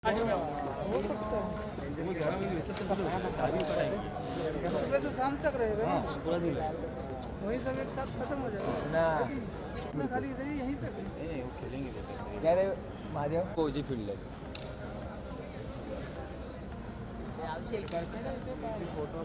हो सकता है तो शाम तक रहेगा ना पूरा दिन वही सब एक साथ खत्म हो जाएगा ना इतना खाली इधर ही यहीं तक है वो खेलेंगे क्या रे महादेव कोजी फील्ड है फोटो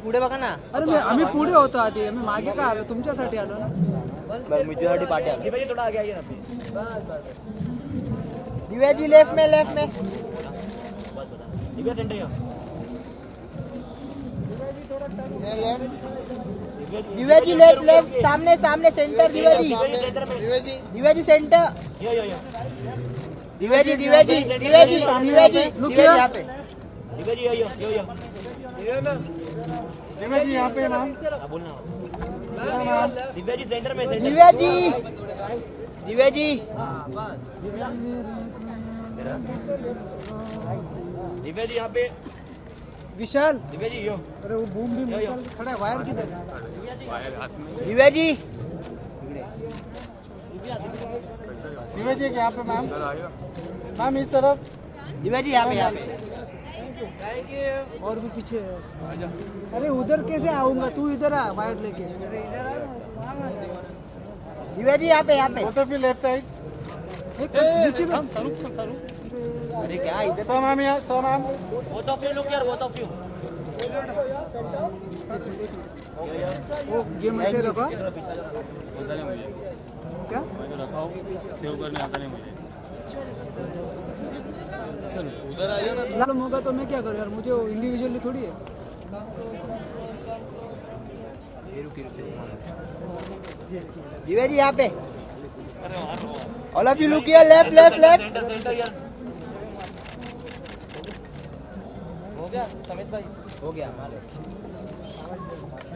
पुढे बघा ना. अरे आम्ही पुढे होतो आधी आम्ही मागे का आलो तुमच्यासाठी आलो ना मी तुझ्यासाठी पाठी आलो. भाई थोड़ा आगे आइए ना दिव्या जी लेफ्ट में दिव्या सेंटर या दिव्या जी लेफ्ट सामने सेंटर दिव्या जी सेंटर यो दिव्या जी यहाँ पे दिव्या जी यो दिव्या जी यहाँ पे नाम बोलना दिव्या जी सेंटर में दिव्या जी दिव्या जी यहाँ पे विशाल दिव्या जी यो अरे वो बूम भी निकाल के खड़ा है वायर किधर है? दिव्या जी दिव्या जी यहाँ पे मैम इस तरफ दिव्या जी यहाँ पे और भी पीछे है अरे उधर कैसे आऊंगा तू इधर आ वायर लेके दिव्या जी यहाँ पे both of you left side नीचे में अरे क्या इधर so ma'am both of you look यार बोथ ऑफ यू वो गेम ऐसे रखा पता नहीं मुझे क्या मैं तो रखा हूँ सेव करने आता नहीं मुझे उधर आ जाओ ना मालूम होगा तो मैं क्या करूँ यार मुझे इंडिविजुअली थोड़ी है दिव्या जी यहाँ पे all of you look here left centre यार हो गया समित भाई हो गया हमारे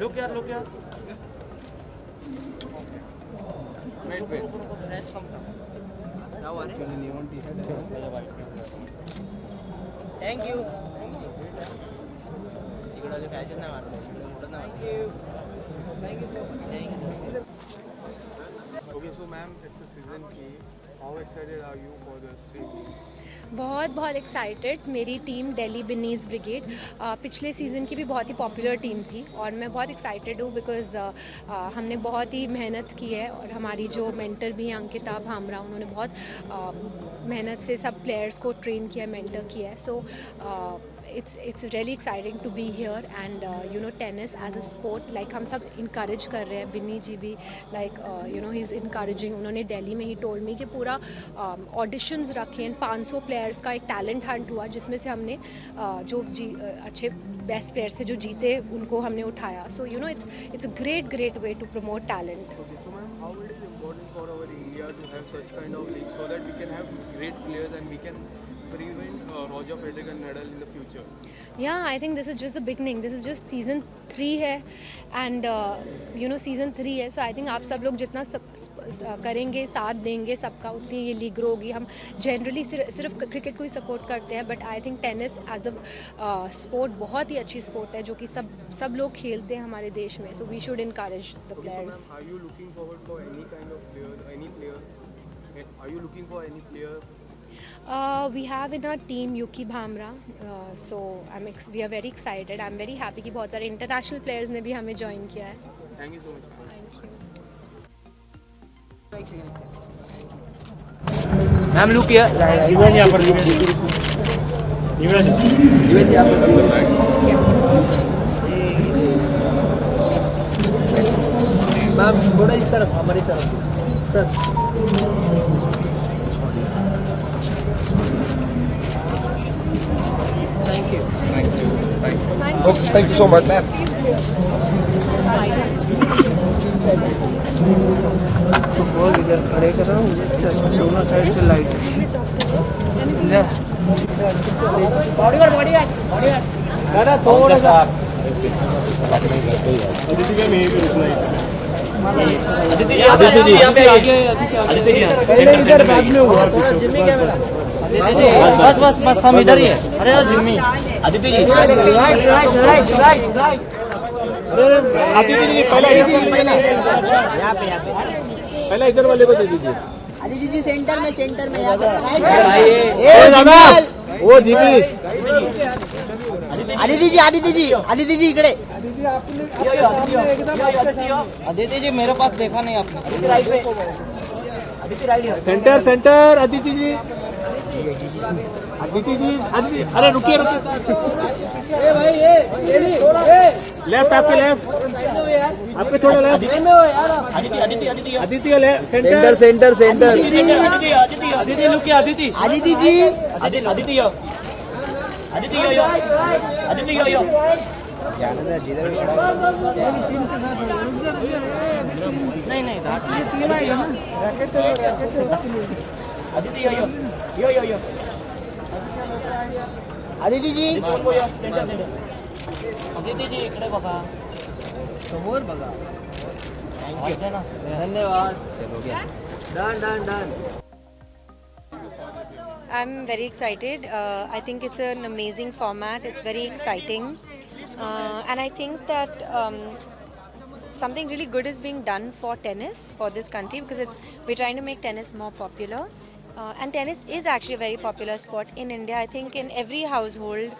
लुक यार वेट थैंक यू तिकडे फॅशन नाही मारलं Okay, so ma'am, it's a season 3. How excited are you for the season? बहुत एक्साइटेड. मेरी टीम दिल्ली बिनीज ब्रिगेड पिछले सीज़न की भी बहुत ही पॉपुलर टीम थी और मैं बहुत एक्साइटेड हूँ बिकॉज़ हमने बहुत ही मेहनत की है और हमारी जो मेंटर भी हैं अंकिता भामरा उन्होंने बहुत मेहनत से सब प्लेयर्स को ट्रेन किया मेंटर किया है. सो it's really exciting to be here and you know tennis as a sport like हम सब encourage कर रहे हैं. बिन्नी जी भी like you know he's encouraging. उन्होंने दिल्ली में ही told me कि पूरा auditions रखे हैं 500 प्लेयर्स का एक टैलेंट हंट हुआ जिसमें से हमने जो अच्छे बेस्ट प्लेयर्स थे जो जीते उनको हमने उठाया. So you know it's a great way to promote talent. Okay, so ma'am, how will it be important for our India to have such kind of league so that we can have great players and we can prevent Roger Federer and Nadal in the future? Yeah, I think this is just the beginning. This is just season 3 है and you know season 3 है. So I think आप सब लोग जितना करेंगे साथ देंगे सबका उतनी ये लीग ग्रो होगी. हम जनरली सिर्फ क्रिकेट को ही सपोर्ट करते हैं but I think tennis as a sport बहुत ही अच्छी स्पोर्ट है जो कि सब लोग खेलते हैं हमारे देश में. So we should encourage the players. So ma'am, are you looking forward for any kind of player, any player? Are you looking for any player? We have in our team Yuki Bhamra, so we are very excited. I'm very happy कि बहुत सारे international players ने भी हमें join किया है. Thank you so much, ma'am. Thank you. Ma'am look here यहाँ पर मैम थोड़ा इस तरफ हमारी तरफ sir Thank you so much, ma'am. दोनों साइड से लाइट दादा थोड़ा सा आदित्य जी यहाँ पे आइए। आदित्य जी इधर बाद में हुआ थोड़ा जिम्मी कैमरा बस बस बस हम इधर ही है। अरे यार जिम्मी आदित्य जी आदित्य जी पहले इधर वाले को दे दीजिए। आदित्य जी सेंटर में यहाँ पे ओ जिमी आदित्य जी इकडे आदित्य जी मेरे पास देखा नहीं आपने सेंटर आदित्य जी अरे रुकिए लेफ्ट आपके लेफ्ट आपके थोड़ा left Aditya left centre Aditya look किया आदित्य यो नहीं आदित्य यो आदित्य जी आदित्य जी इकडे बघा समोर बघा धन्यवाद done I'm very excited. I think it's an amazing format. It's very exciting. And I think that something really good is being done for tennis for this country because we're trying to make tennis more popular. And tennis is actually a very popular sport in India. I think in every household,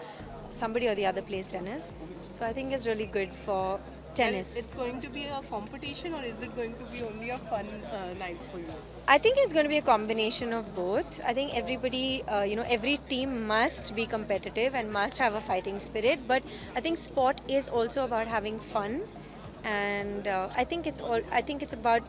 somebody or the other plays tennis. So I think it's really good for tennis. Well, it's going to be a competition, or is it going to be only a fun night for you? I think it's going to be a combination of both. I think everybody, every team must be competitive and must have a fighting spirit. But I think sport is also about having fun, and I think it's about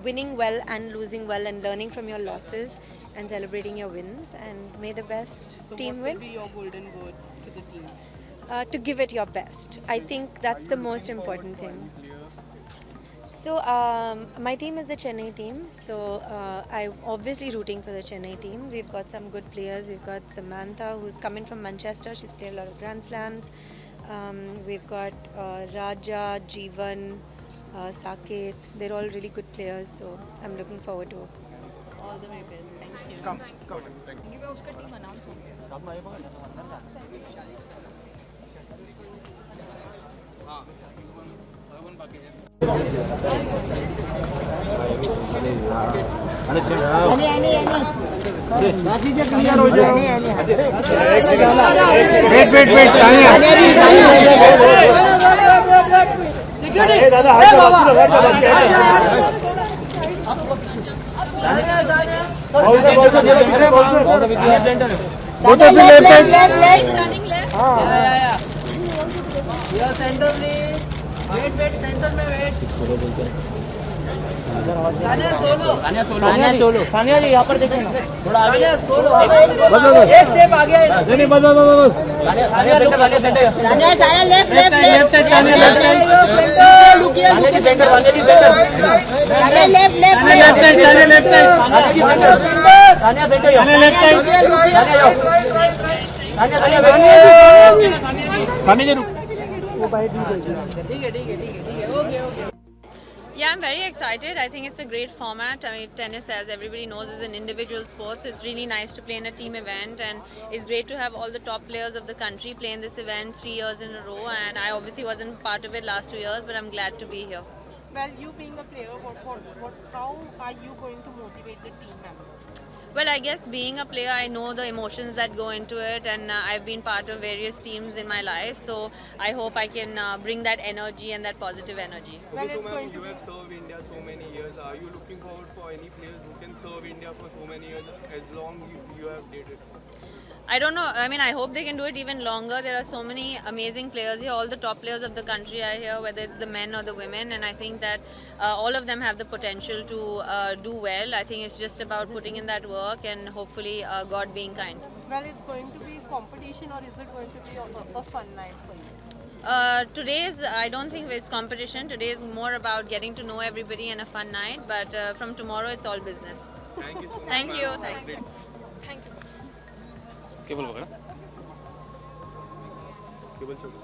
winning well and losing well and learning from your losses and celebrating your wins. And may the best team What win. will be your golden words to the team? To give it your best. I think that's the most important thing. So my team is the Chennai team. So I'm obviously rooting for the Chennai team. We've got some good players. We've got Samantha, who's coming from Manchester. She's played a lot of Grand Slams. We've got Raja, Jeevan, Saket. They're all really good players. So I'm looking forward to it. All the very best. Thank you. Centre please wait centre में wait Sania solo Sania ji यहाँ पर देखिए ना थोड़ा आगे solo एक step आगे Sania left side Sania ji centre left Sania centre Sania ji ठीक है okay Yeah, I'm very excited. I think it's a great format. I mean, tennis, as everybody knows, is an individual sport, so it's really nice to play in a team event, and it's great to have all the top players of the country play in this event 3 years in a row. And I obviously wasn't part of it last 2 years, but I'm glad to be here. Well, you being a player, how are you going to motivate the team members? Well, I guess being a player, I know the emotions that go into it, and I've been part of various teams in my life, so I hope I can bring that energy and that positive energy. Well, Okay, so it's ma'am, going you to have served India so many years. Are you looking forward for any players who can serve India for so many years as long you have did it? I don't know. I mean, I hope they can do it even longer. There are so many amazing players here. All the top players of the country are here, whether it's the men or the women. And I think that all of them have the potential to do well. I think it's just about putting in that work and hopefully God being kind. Well, it's going to be competition, or is it going to be a fun night for you? I don't think it's competition. Today is more about getting to know everybody and a fun night. But from tomorrow, it's all business. Thank you so much. Thank you. ma'am. Thank you. Thank you. Cable पकड़ा cable छोड़ो।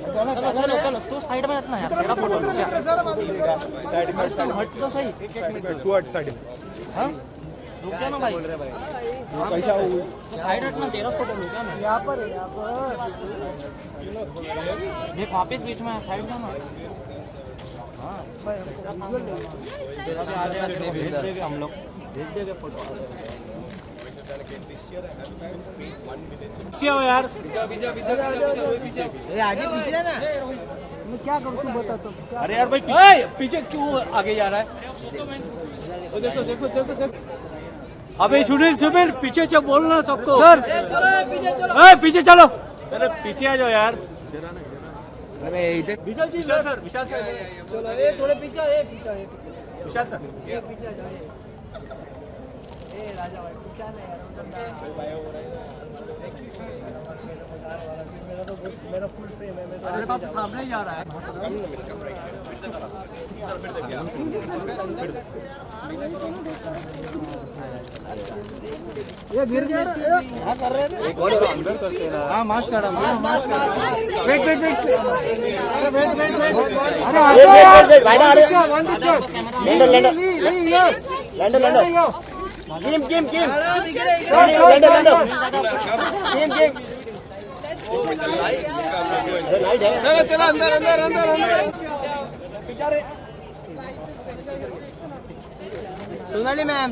चलो चलो चलो तू side में हटना यार तेरा फोटो लो क्या साइड में हट तो सही तू हट साइड में हाँ रुक जा ना भाई पैसा तो साइड हटना तेरा फोटो लो क्या मैं यहाँ पर है, यहाँ पर। देख वापस बीच में साइड जाना हाँ भेज देंगे हम लोग भेज देंगे फोटो पीछे हो यार ए, आगे पीछे जाना। मैं क्या करूँ तू बता तो। अरे यार भाई पीछे क्यों आगे जा रहा है देखो देखो देखो देखो। अबे सुनील सुनील पीछे चलो बोलना सबको सर चलो पीछे चलो। पीछे चलो अरे पीछे आ जाओ यार अरे इधर विशाल जी सर विशाल सर चलो ये थोड़े पीछे ये पीछे ये पीछे विशाल सर ये पीछे जाओ ए राजा भाई तू क्या नहीं यार मेरा तो मेरा फुल प्रेम है मैं तो तेरे पास सामने ही जा रहा है ये गिर गया क्या कर रहे हैं हां मास्क काढ़ा mask wait wait wait wait भाई आ रहे लैंडर किम किम किम चलो अंदर अंदर अंदर अंदर Sonali ma'am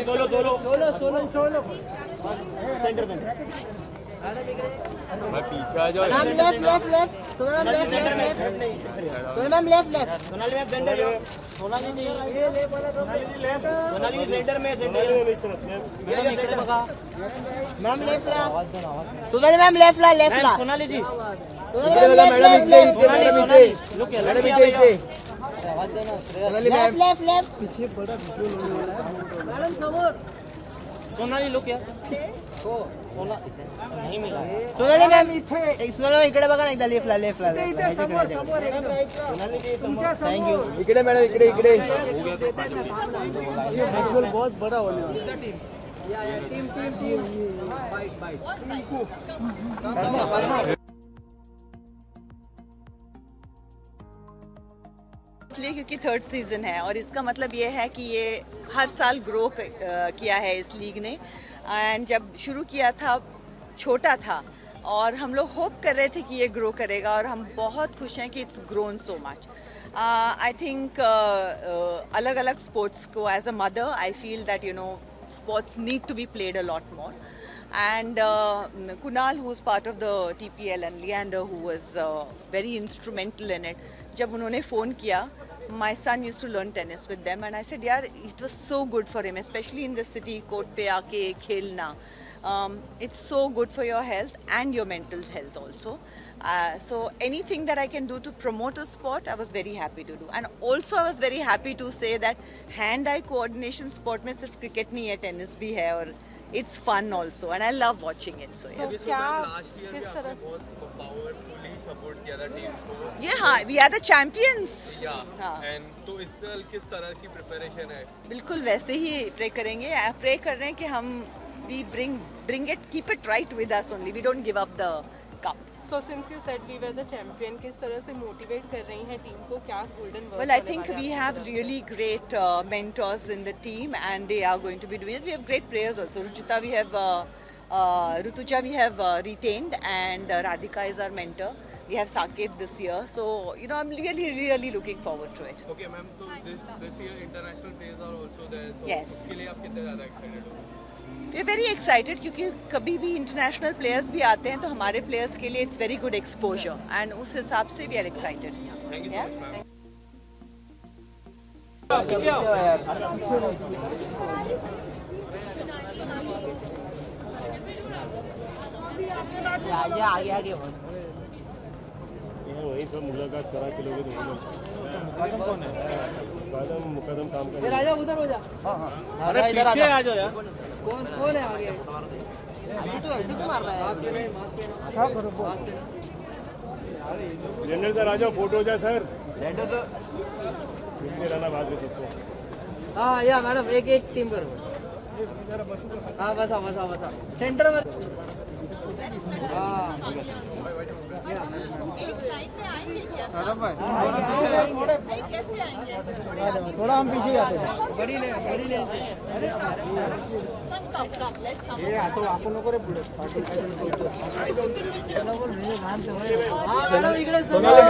solo solo solo solo centre में पीछे आ जाओ। Ma'am left left left Sonali left left Sonali ma'am left left Sonali ma'am centre Sonali ji Sonali centre में मैम लेफ्ट ला सोनाली मैम लेफ्ट ला लेफ्ट ला Sonali ji Sonali ma'am left Sonali look यार लेफ्ट लेफ्ट लेफ्ट पीछे बड़ा वीडियो हो रहा है मैडम समोर सोनाली लुक यार सोना नहीं मिला सोनाली मॅम इथे सोनाली मॅम इकडे बघा ना एकदा लेफ्टला लेफ्टला इथे समोर समोर एकदम सोनाली जी तुमच्या थँक्यू समोर इकडे मॅडम इकडे इकडे ये फुटबॉल बहुत बड़ा होने वाला है या team team team fight fight इसलिए क्योंकि थर्ड सीजन है और इसका मतलब ये है कि ये हर साल ग्रो किया है इस लीग ने एंड जब शुरू किया था छोटा था और हम लोग होप कर रहे थे कि ये ग्रो करेगा और हम बहुत खुश हैं कि it's grown so much I think अलग अलग स्पोर्ट्स को as a mother I feel that you know sports need to be played a lot more and Kunal who's part of the TPL and Leander who was very instrumental in it jab unhone phone kiya my son used to learn tennis with them and I said yaar it was so good for him especially in the city court pe aake khelna it's so good for your health and your mental health also so anything that I can do to promote a sport I was very happy to do and also I was very happy to say that hand eye coordination sport mein sirf cricket nahi hai tennis bhi hai aur it's fun also and I love watching it so yeah क्या last year भी किस आपने तरह बहुत powerfully support किया था team को yeah we are the champions या हाँ। एंड तो इस साल किस तरह की प्रिपरेशन है? बिल्कुल वैसे ही प्रे करेंगे प्रे कर रहे हैं कि हम we bring it keep it right with us only we don't give up the cup So since you said we were the champion, किस तरह से motivate कर रही हैं टीम को क्या golden words well I think we have really great mentors in the team and they are going to be doing it we have great players also Rutuja we have retained and Radhika is our mentor we have Saket this year so you know I'm really looking forward to it Okay ma'am तो this year international players are also there so Yes. उसके लिए आप कितने ज़्यादा excited हो? We are very excited क्योंकि कभी भी इंटरनेशनल प्लेयर्स भी आते हैं तो हमारे प्लेयर्स के लिए it's very good exposure and उस हिसाब से we are excited Thank you so much ma'am. आगे आगे आगे वही सब मुलाकात करा के लोगे तो मुकदम काम कर राजा उधर हो जा। अरे पीछे आ जाओ यार। कौन कौन है आगे? अजी तो ऐसे मार रहा है। मास्क पहनो। जनरल सर आ जाओ, फोटो हो जाए सर। मिलते रहना बाद में सबको। हाँ या मैडम एक एक टीम करो। हाँ बसा बसा बसा सेंटर में। हाँ एक लाइन में आएंगे क्या सब? कैसे आएंगे? थोड़ा हम पीछे जाते हैं। बड़ी ले अरे कम लेट्स सम आपण नको रे पुढे मैडम इकडे सोनाली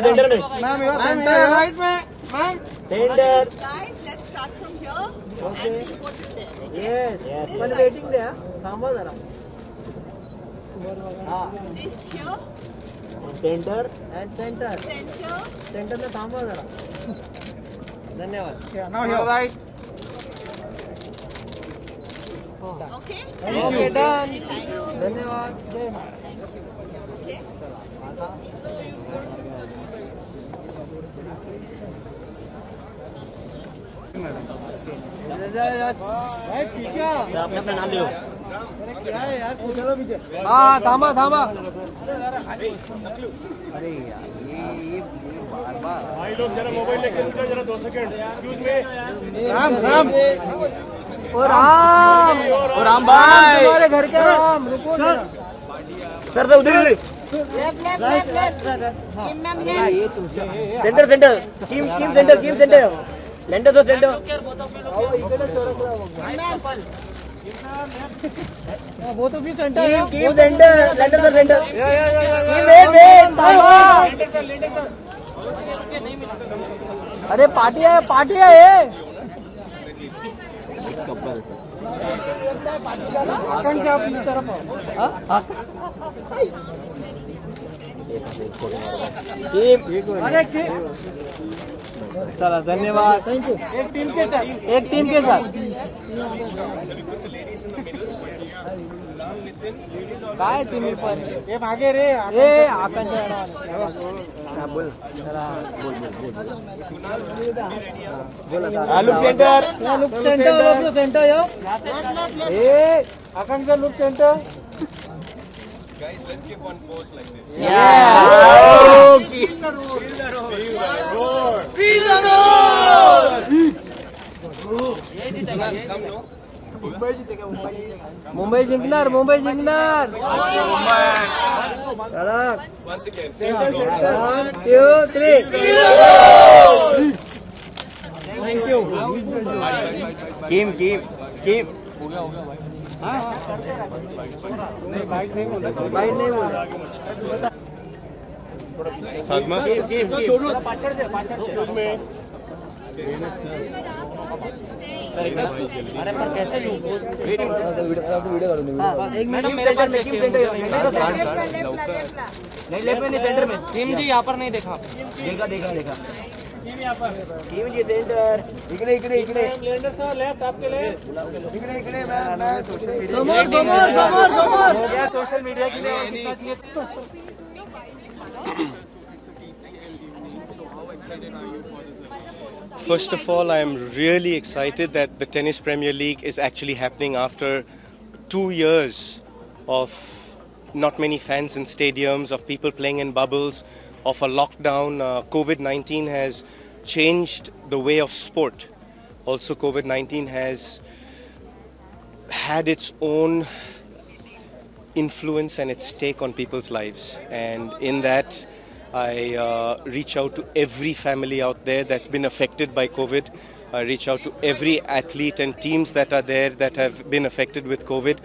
सेंटर में। मैम यू सेंटर राइट में ma'am centre. guys let's start from here and we'll go to there. Yes पण वेटिंग द्या थांबा जरा. हाँ This here centre and centre center सेंटरला थांबा जरा. धन्यवाद. Now here right okay okay done. धन्यवाद. जय मां. okay पीछे आपने अपना नाम लियो। क्या है यार? हाँ थांबा थांबा. अरे यार ये बार भाई लोग जरा मोबाइल लेके रुको जरा 2 second. Excuse me. Ram Ram और राम भाई। हमारे घर के राम. रुको जरा. सर तो उधर ये तुमसे सेंटर सेंटर टीम सेंटर लेंटर तो सेंटर। इकडे सरकला बघ. वो तो भी सेंटर है. टीम सेंटर लेंटर तो सेंटर। अरे पार्टी है ये. आकांक्षा अपनी तरफ आओ. अरे चला धन्यवाद. Thank you. एक टीम के साथ काय तुम्ही पण ये मागे रे ए आकांक्षा बोल लुक सेंटर सेंटर यो ए Akanksha look centre. Guys, let's give one pose like this. Mumbai जिंकणार. Once again. 1 2 3. Thank you. Team bite नहीं बोला. अरे पर कैसे वीडियो करूँ। एक मिनट नहीं लेफ्ट में नहीं सेंटर में। टीम जी यहाँ पर नहीं देखा। देखा टीम यहाँ पर. टीम जी सेंटर इकडे लेंडर सर लेफ्ट आपके लेफ्ट इकडे समोर सोशल मीडिया के लिए और कितना चाहिए. First of all, I am really excited that the Tennis Premier League is actually happening after 2 years of not many fans in stadiums, of people playing in bubbles, of a lockdown. COVID-19 has changed the way of sport. Also, COVID-19 has had its own influence and its take on people's lives. And in that, I reach out to every family out there that's been affected by COVID. I reach out to every athlete and teams that are there that have been affected with COVID.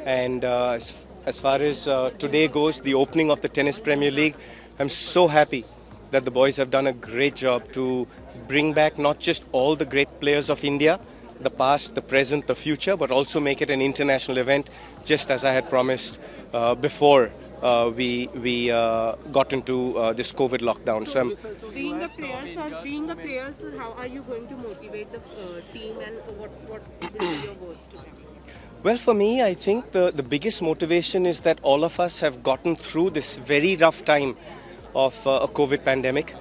And as far as today goes, the opening of the Tennis Premier League, I'm so happy that the boys have done a great job to bring back not just all the great players of India, the past, the present, the future, but also make it an international event, just as I had promised before we got into this COVID lockdown. So being the players, sir, how are you going to motivate the team, and what will be your words to them? Well, for me, I think the biggest motivation is that all of us have gotten through this very rough time of a COVID pandemic.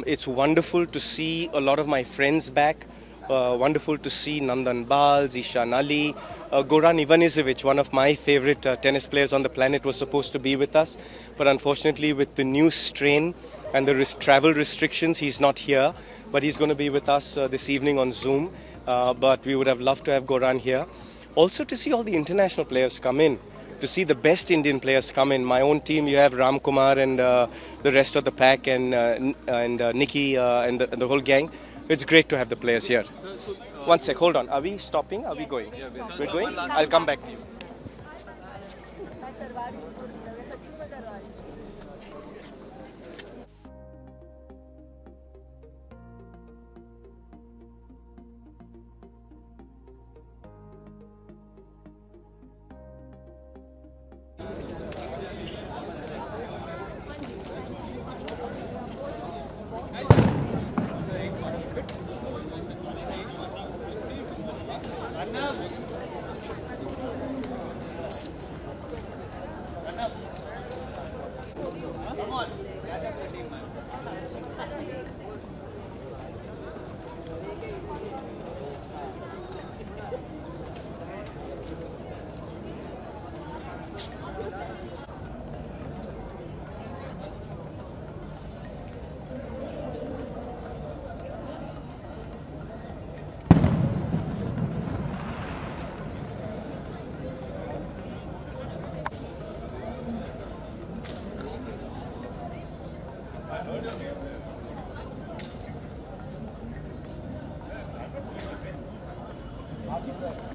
It's wonderful to see a lot of my friends back. Wonderful to see Nandan Bal, Zishan Ali, Goran Ivanisevic, one of my favorite tennis players on the planet, was supposed to be with us. But unfortunately, with the new strain and the travel restrictions, he's not here. But he's going to be with us this evening on Zoom. But we would have loved to have Goran here. Also to see all the international players come in, to see the best Indian players come in. My own team, you have Ram Kumar and the rest of the pack and Nikki and the whole gang. It's great to have the players here. One sec, hold on. Are we stopping? Are we going? We're going? I'll come back to you. Super.